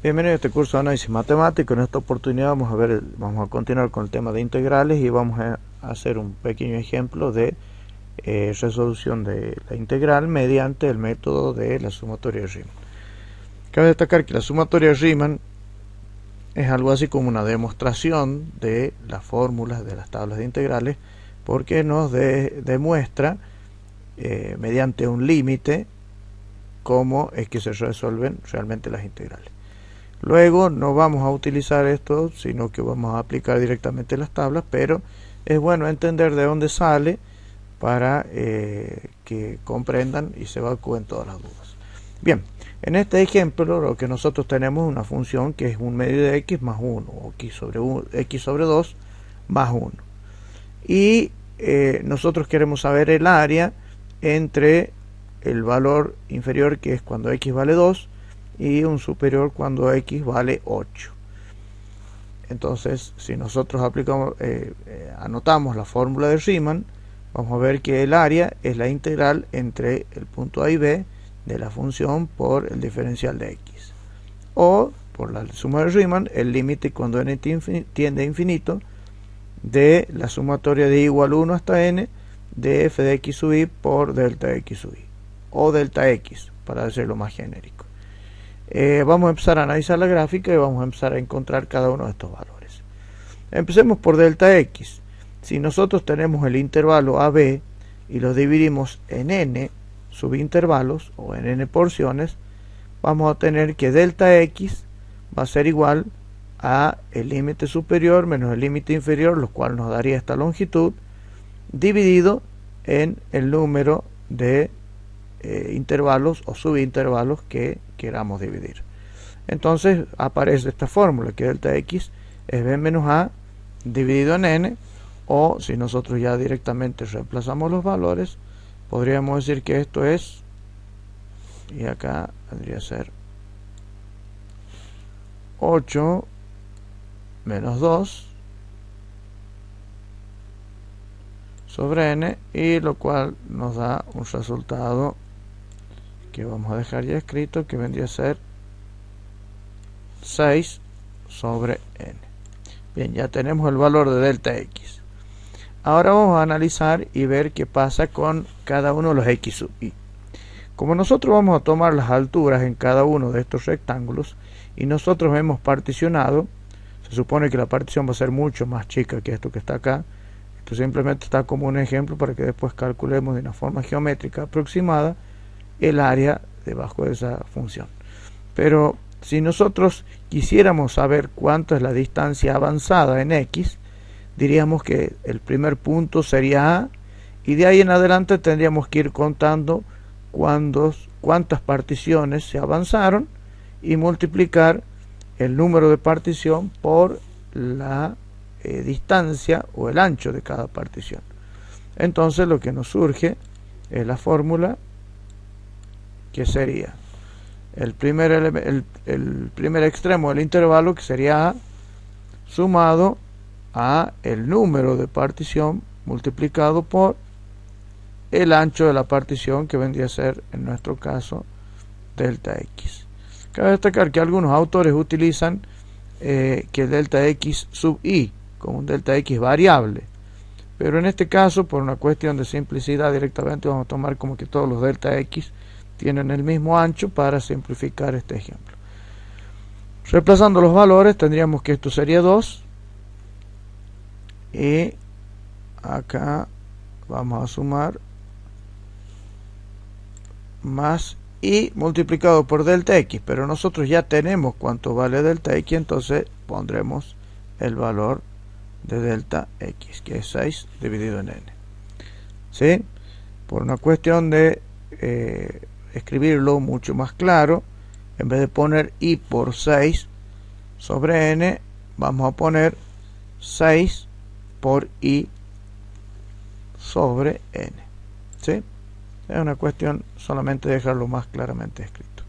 Bienvenido a este curso de análisis matemático. En esta oportunidad vamos a continuar con el tema de integrales y vamos a hacer un pequeño ejemplo de resolución de la integral mediante el método de la sumatoria de Riemann. Cabe destacar que la sumatoria de Riemann es algo así como una demostración de las fórmulas de las tablas de integrales, porque nos demuestra mediante un límite cómo es que se resuelven realmente las integrales. Luego no vamos a utilizar esto, sino que vamos a aplicar directamente las tablas, pero es bueno entender de dónde sale para que comprendan y se evacúen todas las dudas. Bien, en este ejemplo lo que nosotros tenemos es una función que es un medio de x más 1, o x sobre 2 más 1. Y nosotros queremos saber el área entre el valor inferior, que es cuando x vale 2, y un superior cuando x vale 8. Entonces, si nosotros aplicamos, anotamos la fórmula de Riemann, vamos a ver que el área es la integral entre el punto A y B de la función por el diferencial de x, o por la suma de Riemann, el límite cuando n tiende a infinito de la sumatoria de y igual 1 hasta n de f de x sub i por delta x sub i, o delta x para decirlo más genérico. Vamos a empezar a analizar la gráfica y vamos a empezar a encontrar cada uno de estos valores. Empecemos por delta x. Si nosotros tenemos el intervalo AB y lo dividimos en n subintervalos o en n porciones, vamos a tener que delta x va a ser igual a el límite superior menos el límite inferior, lo cual nos daría esta longitud, dividido en el número de intervalos o subintervalos que queramos dividir. Entonces aparece esta fórmula, que delta x es b menos a dividido en n, o si nosotros ya directamente reemplazamos los valores, podríamos decir que esto es, y acá vendría a ser 8 menos 2 sobre n, y lo cual nos da un resultado que vamos a dejar ya escrito, que vendría a ser 6 sobre n. Bien, ya tenemos el valor de delta x. Ahora vamos a analizar y ver qué pasa con cada uno de los x sub i. Como nosotros vamos a tomar las alturas en cada uno de estos rectángulos y nosotros hemos particionado, se supone que la partición va a ser mucho más chica que esto que está acá. Esto simplemente está como un ejemplo para que después calculemos de una forma geométrica aproximada el área debajo de esa función. Pero si nosotros quisiéramos saber cuánto es la distancia avanzada en x, diríamos que el primer punto sería A, y de ahí en adelante tendríamos que ir contando cuántas particiones se avanzaron y multiplicar el número de partición por la distancia o el ancho de cada partición. Entonces lo que nos surge es la fórmula, que sería el primer extremo del intervalo, que sería A, sumado a el número de partición multiplicado por el ancho de la partición, que vendría a ser en nuestro caso delta x. Cabe destacar que algunos autores utilizan que el delta x sub i como un delta x variable, pero en este caso, por una cuestión de simplicidad, directamente vamos a tomar como que todos los delta x tienen el mismo ancho para simplificar este ejemplo. Reemplazando los valores, tendríamos que esto sería 2, y acá vamos a sumar más i multiplicado por delta x, pero nosotros ya tenemos cuánto vale delta x, entonces pondremos el valor de delta x, que es 6 dividido en n. ¿Sí? Por una cuestión de escribirlo mucho más claro, en vez de poner i por 6 sobre n, vamos a poner 6 por i sobre n. ¿Sí? Es una cuestión solamente de dejarlo más claramente escrito.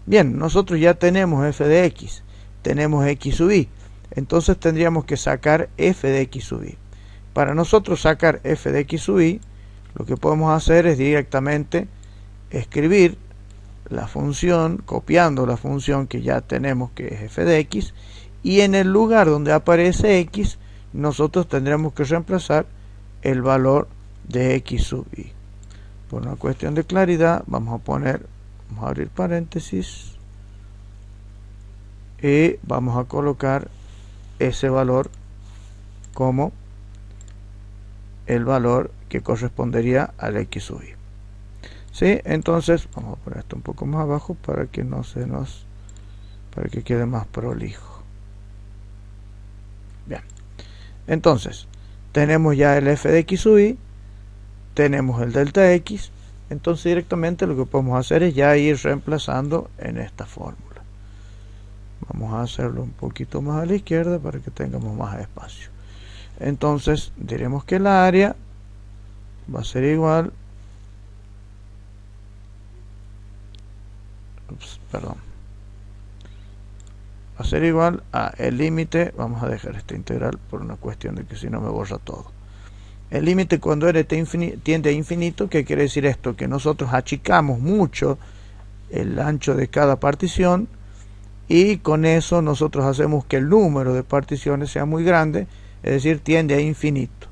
Bien, nosotros ya tenemos f de x, tenemos x sub i, entonces tendríamos que sacar f de x sub i. Para nosotros sacar f de x sub i, lo que podemos hacer es directamente escribir la función, copiando la función que ya tenemos que es f de x, y en el lugar donde aparece x nosotros tendremos que reemplazar el valor de x sub i. Por una cuestión de claridad vamos a abrir paréntesis y vamos a colocar ese valor como el valor que correspondería al x sub i. ¿Sí? Entonces vamos a poner esto un poco más abajo para que para que quede más prolijo. Bien, entonces tenemos ya el f de x sub i, tenemos el delta x, entonces directamente lo que podemos hacer es ya ir reemplazando en esta fórmula. Vamos a hacerlo un poquito más a la izquierda para que tengamos más espacio. Entonces diremos que el área va a ser igual, va a ser igual a el límite. Vamos a dejar esta integral por una cuestión de que si no me borra todo. El límite cuando r tiende a infinito, ¿qué quiere decir esto? Que nosotros achicamos mucho el ancho de cada partición y con eso nosotros hacemos que el número de particiones sea muy grande, es decir, tiende a infinito.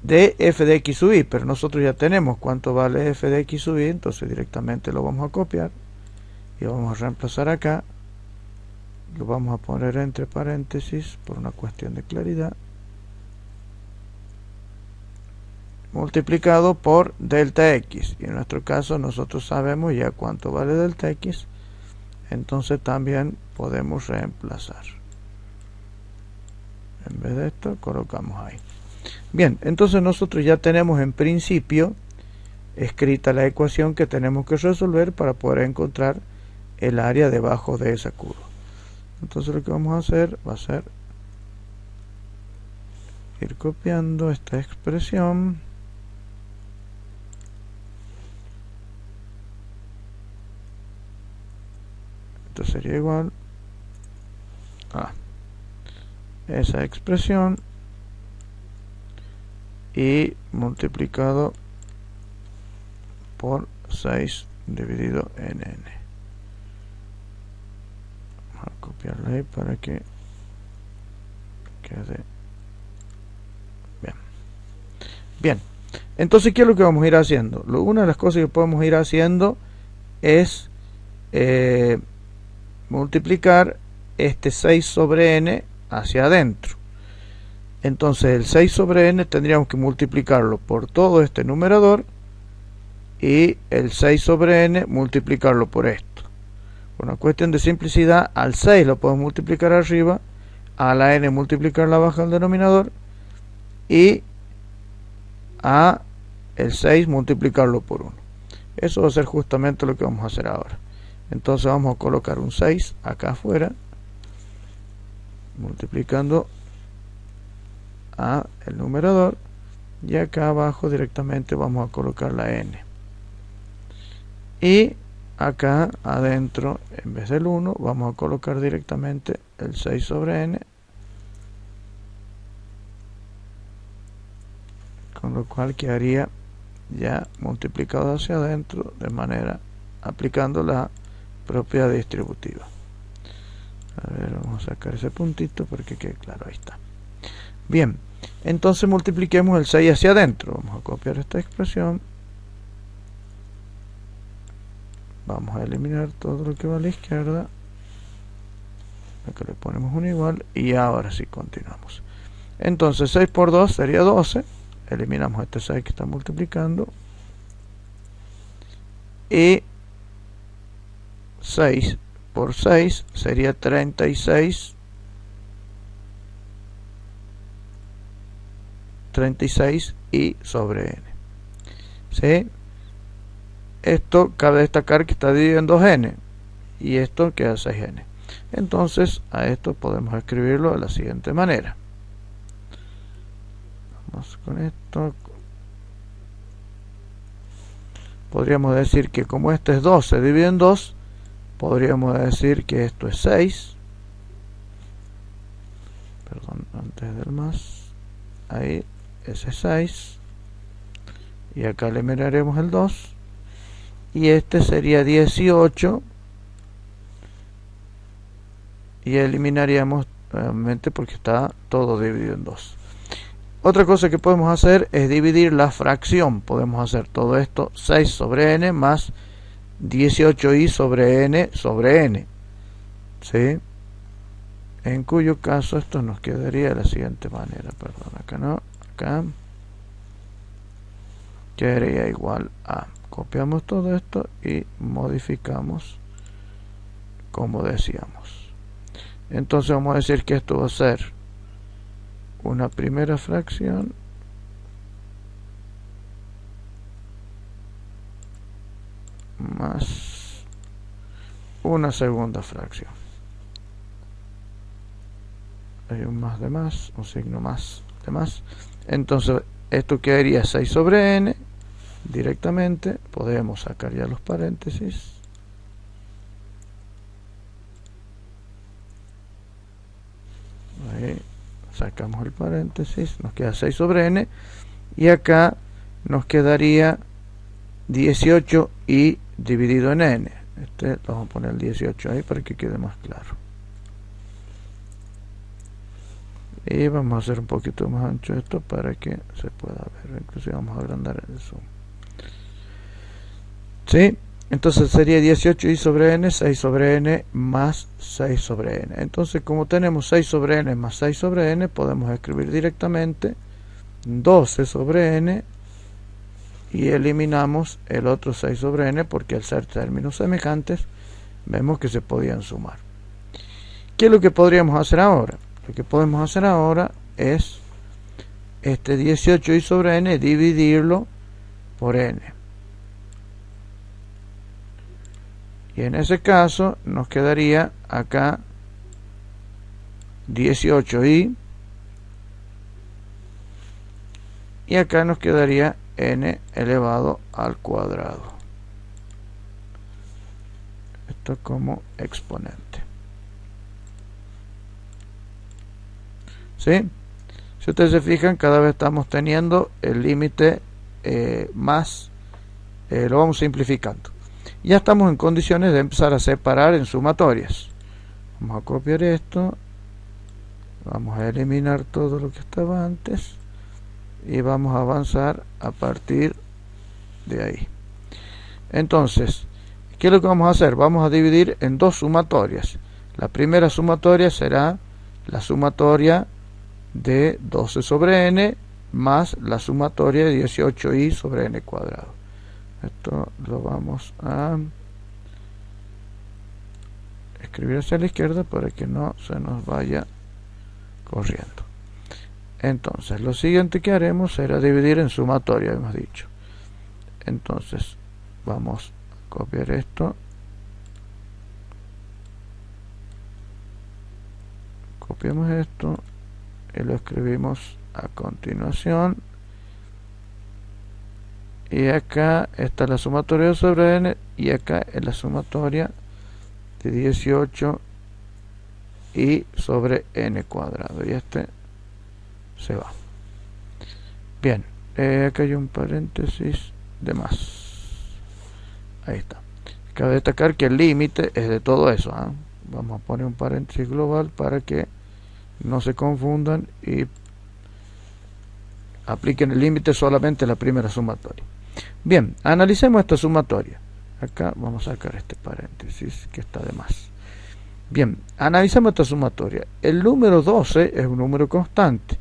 De f de x sub i, pero nosotros ya tenemos cuánto vale f de x sub i, entonces directamente lo vamos a copiar y vamos a reemplazar acá, lo vamos a poner entre paréntesis por una cuestión de claridad, multiplicado por delta x, y en nuestro caso nosotros sabemos ya cuánto vale delta x, entonces también podemos reemplazar. En vez de esto colocamos ahí. Bien, entonces nosotros ya tenemos en principio escrita la ecuación que tenemos que resolver para poder encontrar el área debajo de esa curva. Entonces lo que vamos a hacer va a ser ir copiando esta expresión, esto sería igual a esa expresión y multiplicado por 6 dividido en n. Vamos a copiarla ahí para que quede bien. Bien, entonces ¿qué es lo que vamos a ir haciendo? Una de las cosas que podemos ir haciendo es multiplicar este 6 sobre n hacia adentro. Entonces el 6 sobre n tendríamos que multiplicarlo por todo este numerador y el 6 sobre n multiplicarlo por esto. Por una cuestión de simplicidad, al 6 lo podemos multiplicar arriba, a la n multiplicarla abajo del denominador y a el 6 multiplicarlo por 1. Eso va a ser justamente lo que vamos a hacer ahora. Entonces vamos a colocar un 6 acá afuera, multiplicando a el numerador, y acá abajo directamente vamos a colocar la n, y acá adentro en vez del 1 vamos a colocar directamente el 6 sobre n, con lo cual quedaría ya multiplicado hacia adentro de manera aplicando la propiedad distributiva. A ver, vamos a sacar ese puntito porque quede claro, ahí está. Bien, entonces multipliquemos el 6 hacia adentro. Vamos a copiar esta expresión, vamos a eliminar todo lo que va a la izquierda, acá le ponemos un igual y ahora sí continuamos. Entonces 6 por 2 sería 12, eliminamos este 6 que está multiplicando, y 6 por 6 sería 36 y sobre n. ¿Sí? Esto cabe destacar que está dividido en 2n y esto queda 6n. Entonces a esto podemos escribirlo de la siguiente manera. Vamos con esto. Podríamos decir que como este es 2 se divide en 2, podríamos decir que esto es 6. Perdón, antes del más. Ahí, ese es 6. Y acá le miraremos el 2. y este sería 18, y eliminaríamos nuevamente porque está todo dividido en 2. Otra cosa que podemos hacer es dividir la fracción. Podemos hacer todo esto 6 sobre n más 18i sobre n, ¿sí? En cuyo caso esto nos quedaría de la siguiente manera, perdón, acá no, acá quedaría igual a, copiamos todo esto y modificamos como decíamos. Entonces vamos a decir que esto va a ser una primera fracción más una segunda fracción. Hay un más de más, un signo más de más. Entonces esto quedaría 6 sobre n directamente. Podemos sacar ya los paréntesis. Ahí sacamos el paréntesis, nos queda 6 sobre n, y acá nos quedaría 18i dividido en n. Vamos a poner el 18 ahí para que quede más claro. Y vamos a hacer un poquito más ancho esto para que se pueda ver. Inclusive vamos a agrandar el zoom. ¿Sí? Entonces sería 18i sobre n, 6 sobre n más 6 sobre n. Entonces, como tenemos 6 sobre n más 6 sobre n, podemos escribir directamente 12 sobre n y eliminamos el otro 6 sobre n porque al ser términos semejantes vemos que se podían sumar. ¿Qué es lo que podríamos hacer ahora? Lo que podemos hacer ahora es este 18i sobre n dividirlo por n. Y en ese caso nos quedaría acá 18i y acá nos quedaría n elevado al cuadrado. Esto como exponente. ¿Sí? Si ustedes se fijan, cada vez estamos teniendo el límite más, lo vamos simplificando. Ya estamos en condiciones de empezar a separar en sumatorias. Vamos a copiar esto, vamos a eliminar todo lo que estaba antes y vamos a avanzar a partir de ahí. Entonces, ¿qué es lo que vamos a hacer? Vamos a dividir en dos sumatorias. La primera sumatoria será la sumatoria de 12 sobre n más la sumatoria de 18i sobre n cuadrado. Esto lo vamos a escribir hacia la izquierda para que no se nos vaya corriendo. Entonces, lo siguiente que haremos será dividir en sumatoria, hemos dicho. Entonces, vamos a copiar esto. Copiamos esto y lo escribimos a continuación. Y acá está la sumatoria sobre n y acá es la sumatoria de 18 y sobre n cuadrado. Y este se va. Bien, acá hay un paréntesis de más. Ahí está. Cabe destacar que el límite es de todo eso. Vamos a poner un paréntesis global para que no se confundan y apliquen el límite solamente a la primera sumatoria. Bien, analicemos esta sumatoria. Acá vamos a sacar este paréntesis que está de más. Bien, analicemos esta sumatoria. El número 12 es un número constante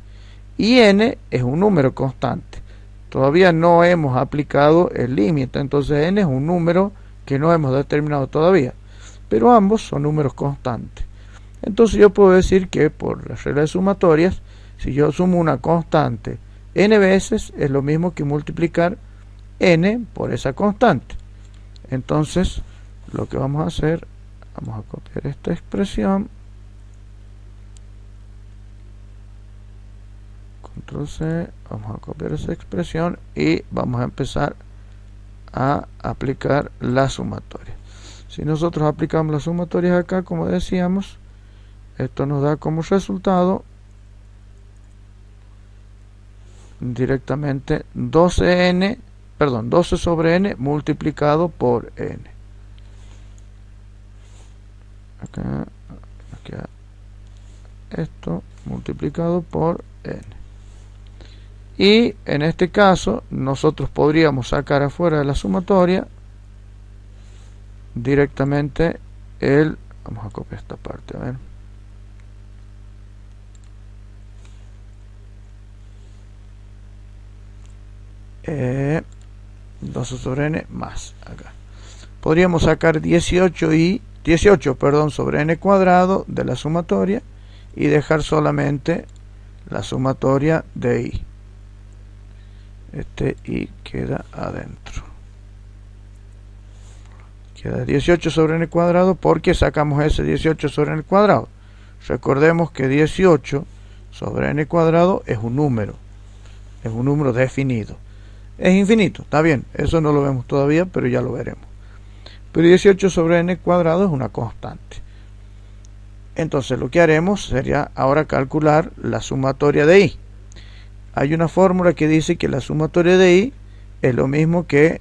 y n es un número constante. Todavía no hemos aplicado el límite, entonces n es un número que no hemos determinado todavía, pero ambos son números constantes. Entonces yo puedo decir que por la regla de sumatorias, si yo sumo una constante n veces, es lo mismo que multiplicar n por esa constante. Entonces lo que vamos a hacer, vamos a copiar esta expresión, control C, vamos a copiar esa expresión y vamos a empezar a aplicar la sumatoria. Si nosotros aplicamos las sumatorias acá, como decíamos, esto nos da como resultado directamente 12n perdón, 12 sobre n multiplicado por n. Acá nos queda esto multiplicado por n. Y en este caso nosotros podríamos sacar afuera de la sumatoria directamente el, vamos a copiar esta parte, a ver, eh, 12 sobre n más acá. Podríamos sacar 18 sobre n cuadrado de la sumatoria y dejar solamente la sumatoria de i. Este i queda adentro. Queda 18 sobre n cuadrado porque sacamos ese 18 sobre n cuadrado. Recordemos que 18 sobre n cuadrado es un número definido. Es infinito, está bien, eso no lo vemos todavía, pero ya lo veremos. Pero 18 sobre n cuadrado es una constante. Entonces lo que haremos sería ahora calcular la sumatoria de i. Hay una fórmula que dice que la sumatoria de i es lo mismo que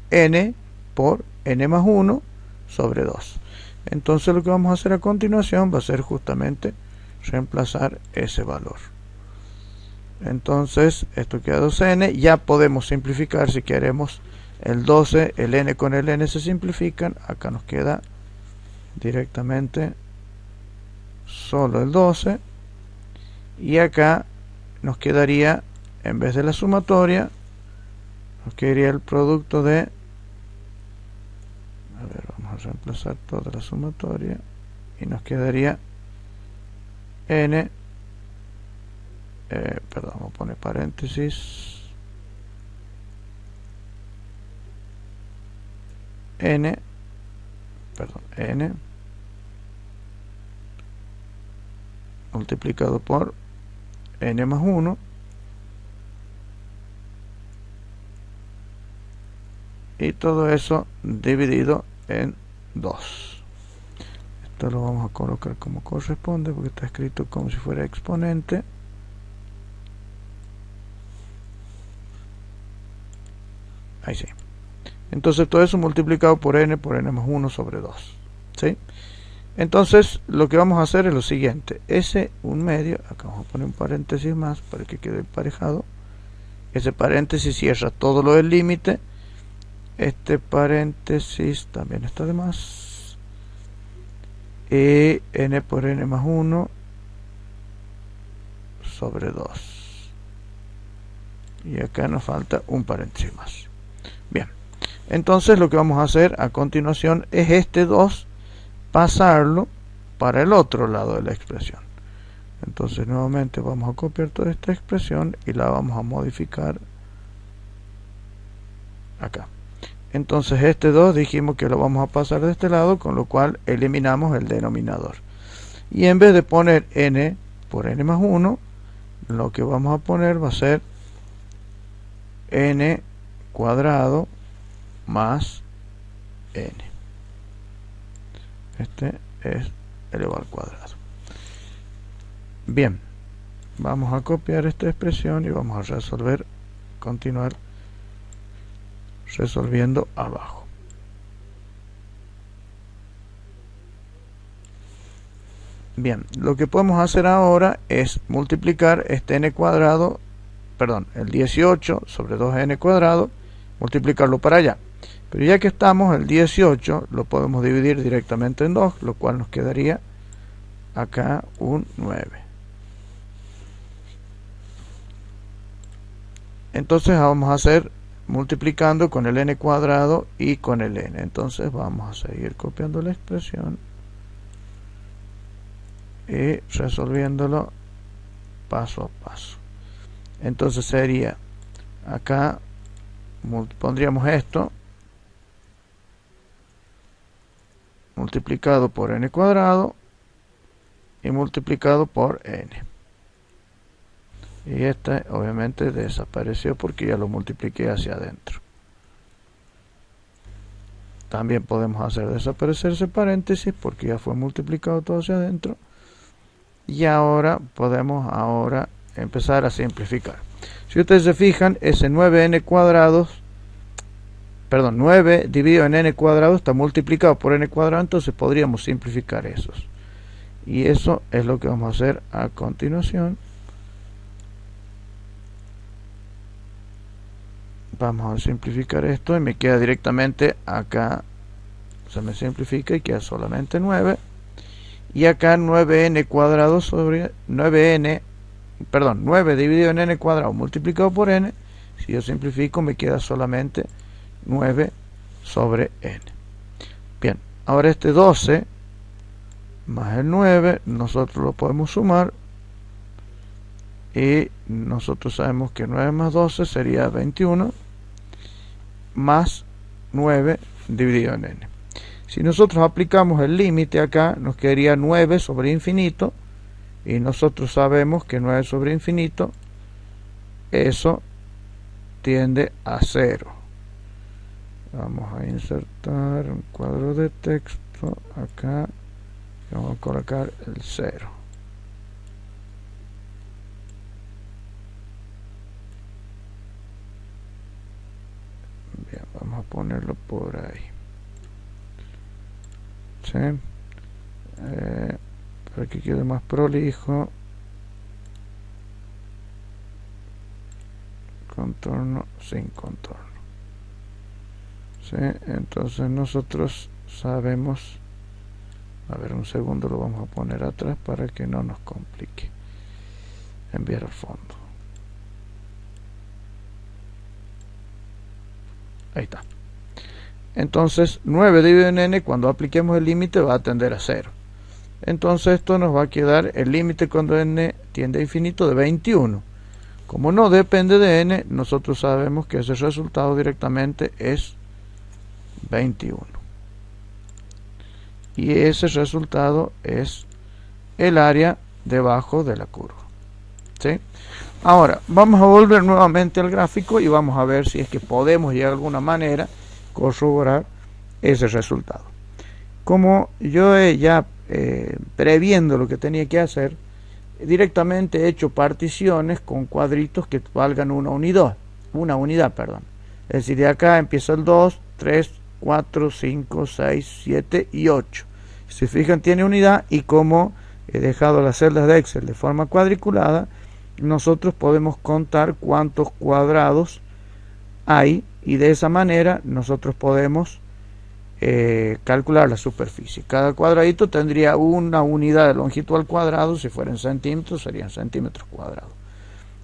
n por n más 1 sobre 2. Entonces lo que vamos a hacer a continuación va a ser justamente reemplazar ese valor. Entonces esto queda 2n, ya podemos simplificar si queremos el 12, el n con el n se simplifican, acá nos queda directamente solo el 12 y acá nos quedaría, en vez de la sumatoria, nos quedaría el producto de, a ver, vamos a reemplazar toda la sumatoria y nos quedaría n, perdón, vamos a poner paréntesis, n multiplicado por n más 1 y todo eso dividido en 2. Esto lo vamos a colocar como corresponde porque está escrito como si fuera exponente. Ahí sí. Entonces todo eso multiplicado por n más 1 sobre 2. ¿Sí? Entonces lo que vamos a hacer es lo siguiente. Ese 1/2, acá vamos a poner un paréntesis más para que quede emparejado. Ese paréntesis cierra todo lo del límite. Este paréntesis también está de más. Y n por n más 1 sobre 2. Y acá nos falta un paréntesis más. Bien. Entonces lo que vamos a hacer a continuación es este 2 pasarlo para el otro lado de la expresión. Entonces nuevamente vamos a copiar toda esta expresión y la vamos a modificar acá. Entonces este 2 dijimos que lo vamos a pasar de este lado, con lo cual eliminamos el denominador. Y en vez de poner n por n más 1, lo que vamos a poner va a ser n cuadrado más n. Este es elevado al cuadrado. Bien, vamos a copiar esta expresión y vamos a resolver, continuar resolviendo abajo. Bien, lo que podemos hacer ahora es multiplicar este n cuadrado, perdón, el 18 sobre 2n cuadrado, multiplicarlo para allá. Pero ya que estamos, el 18 lo podemos dividir directamente en 2, lo cual nos quedaría acá un 9. Entonces vamos a hacer multiplicando con el n cuadrado y con el n. Entonces vamos a seguir copiando la expresión y resolviéndolo paso a paso. Entonces sería, acá pondríamos esto multiplicado por n cuadrado y multiplicado por n. Y este obviamente desapareció porque ya lo multipliqué hacia adentro. También podemos hacer desaparecer ese paréntesis porque ya fue multiplicado todo hacia adentro. Y ahora podemos empezar a simplificar. Si ustedes se fijan, ese 9n cuadrados perdón, 9 dividido en n cuadrado está multiplicado por n cuadrado, entonces podríamos simplificar esos. Y eso es lo que vamos a hacer a continuación. Vamos a simplificar esto y me queda directamente acá, se me simplifica y queda solamente 9. Y acá 9n cuadrado sobre 9n, perdón, 9 dividido en n cuadrado multiplicado por n. Si yo simplifico me queda solamente 9 sobre n. Bien, ahora este 12 más el 9 nosotros lo podemos sumar y nosotros sabemos que 9 más 12 sería 21 más 9 dividido en n. Si nosotros aplicamos el límite acá, nos quedaría 9 sobre infinito, y nosotros sabemos que 9 sobre infinito, eso tiende a 0. Vamos a insertar un cuadro de texto acá, y vamos a colocar el 0. Bien, vamos a ponerlo por ahí. ¿Sí? Para que quede más prolijo, contorno sin contorno. ¿Sí? Entonces nosotros sabemos, a ver, un segundo, lo vamos a poner atrás para que no nos complique. Enviar al fondo. Ahí está. Entonces 9 dividido en n, cuando apliquemos el límite, va a tender a 0. Entonces esto nos va a quedar el límite cuando n tiende a infinito de 21. Como no depende de n, nosotros sabemos que ese resultado directamente es 21. Y ese resultado es el área debajo de la curva. ¿Sí? Ahora, vamos a volver nuevamente al gráfico y vamos a ver si es que podemos de alguna manera corroborar ese resultado. Como yo ya previendo lo que tenía que hacer, directamente he hecho particiones con cuadritos que valgan una unidad, es decir, de acá empieza el 2, 3, 4, 5, 6, 7 y 8. Si se fijan, tiene unidad, y como he dejado las celdas de Excel de forma cuadriculada, nosotros podemos contar cuántos cuadrados hay, y de esa manera nosotros podemos calcular la superficie. Cada cuadradito tendría una unidad de longitud al cuadrado. Si fueran centímetros, serían centímetros cuadrados.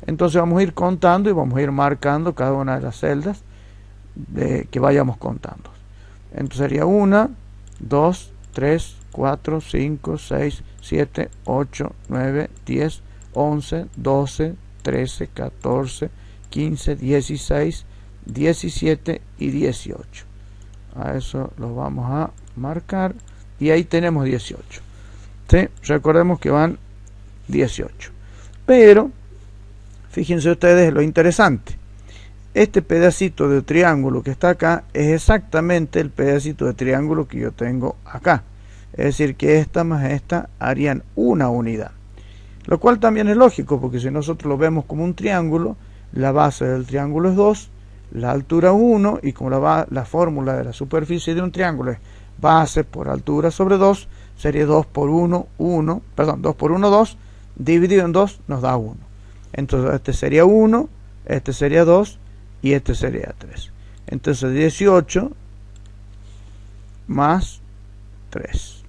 Entonces vamos a ir contando y vamos a ir marcando cada una de las celdas que vayamos contando. Entonces sería 1, 2, 3, 4, 5, 6, 7, 8, 9, 10, 11, 12, 13, 14, 15, 16, 17 y 18. A eso lo vamos a marcar, y ahí tenemos 18. ¿Sí? Recordemos que van 18. Pero fíjense ustedes lo interesante. Este pedacito de triángulo que está acá es exactamente el pedacito de triángulo que yo tengo acá. Es decir, que esta más esta harían una unidad. Lo cual también es lógico, porque si nosotros lo vemos como un triángulo, la base del triángulo es 2, la altura 1, y como la fórmula de la superficie de un triángulo es base por altura sobre 2, sería 2 por 1, 1, perdón, 2 por 1, 2, dividido en 2 nos da 1. Entonces este sería 1, este sería 2, y este sería 3. Entonces 18 más 3,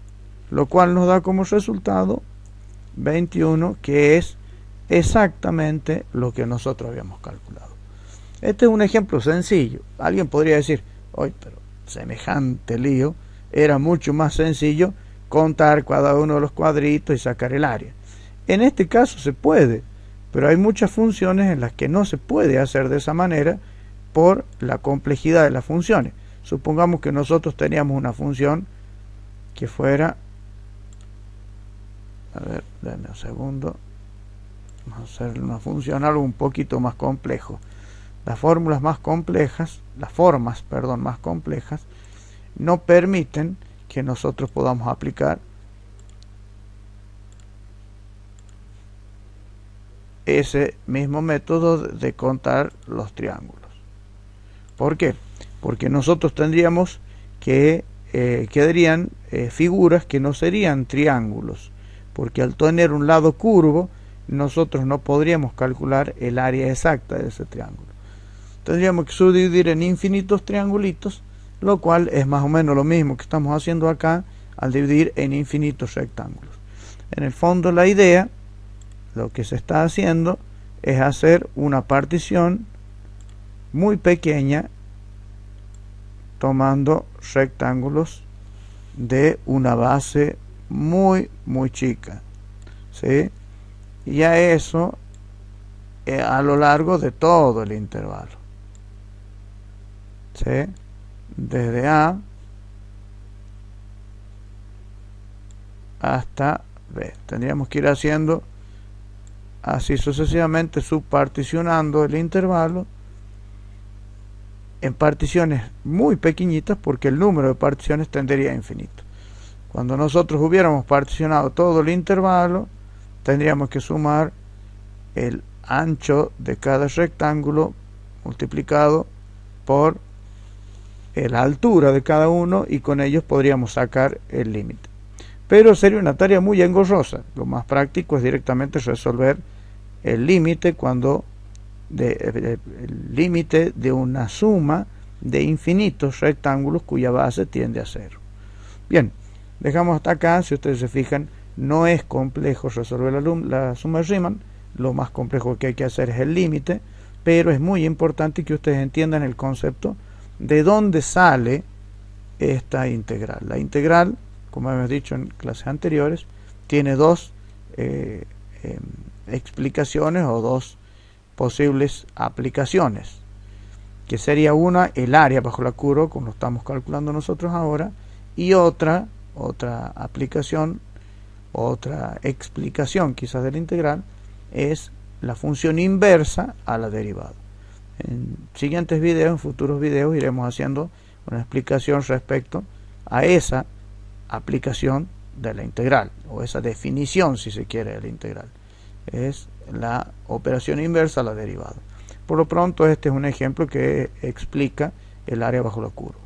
lo cual nos da como resultado 21, que es exactamente lo que nosotros habíamos calculado. Este es un ejemplo sencillo. Alguien podría decir, oye, pero semejante lío, era mucho más sencillo contar cada uno de los cuadritos y sacar el área. En este caso se puede, pero hay muchas funciones en las que no se puede hacer de esa manera por la complejidad de las funciones. Supongamos que nosotros teníamos una función que fuera, a ver, denme un segundo, vamos a hacer una función algo un poquito más complejo. Las formas más complejas no permiten que nosotros podamos aplicar ese mismo método de contar los triángulos. ¿Por qué? porque nosotros tendríamos que quedarían figuras que no serían triángulos, porque al tener un lado curvo nosotros no podríamos calcular el área exacta de ese triángulo. Tendríamos que subdividir en infinitos triangulitos, lo cual es más o menos lo mismo que estamos haciendo acá al dividir en infinitos rectángulos. En el fondo la idea, lo que se está haciendo es hacer una partición muy pequeña tomando rectángulos de una base muy chica, ¿sí? Y a eso a lo largo de todo el intervalo, ¿sí? Desde A hasta B. Tendríamos que ir haciendo así sucesivamente, subparticionando el intervalo en particiones muy pequeñitas, porque el número de particiones tendería a infinito. Cuando nosotros hubiéramos particionado todo el intervalo, tendríamos que sumar el ancho de cada rectángulo multiplicado por la altura de cada uno, y con ellos podríamos sacar el límite. Pero sería una tarea muy engorrosa. Lo más práctico es directamente resolver el límite el límite de una suma de infinitos rectángulos cuya base tiende a 0. Bien, dejamos hasta acá. Si ustedes se fijan, no es complejo resolver la suma de Riemann. Lo más complejo que hay que hacer es el límite, pero es muy importante que ustedes entiendan el concepto de dónde sale esta integral. La integral, como hemos dicho en clases anteriores, tiene dos explicaciones o dos posibles aplicaciones, que sería una, el área bajo la curva, como lo estamos calculando nosotros ahora, y otra aplicación, otra explicación quizás de la integral, es la función inversa a la derivada. En siguientes videos, en futuros videos, iremos haciendo una explicación respecto a esa aplicación de la integral, o esa definición, si se quiere, de la integral. Es la operación inversa a la derivada. Por lo pronto, este es un ejemplo que explica el área bajo la curva.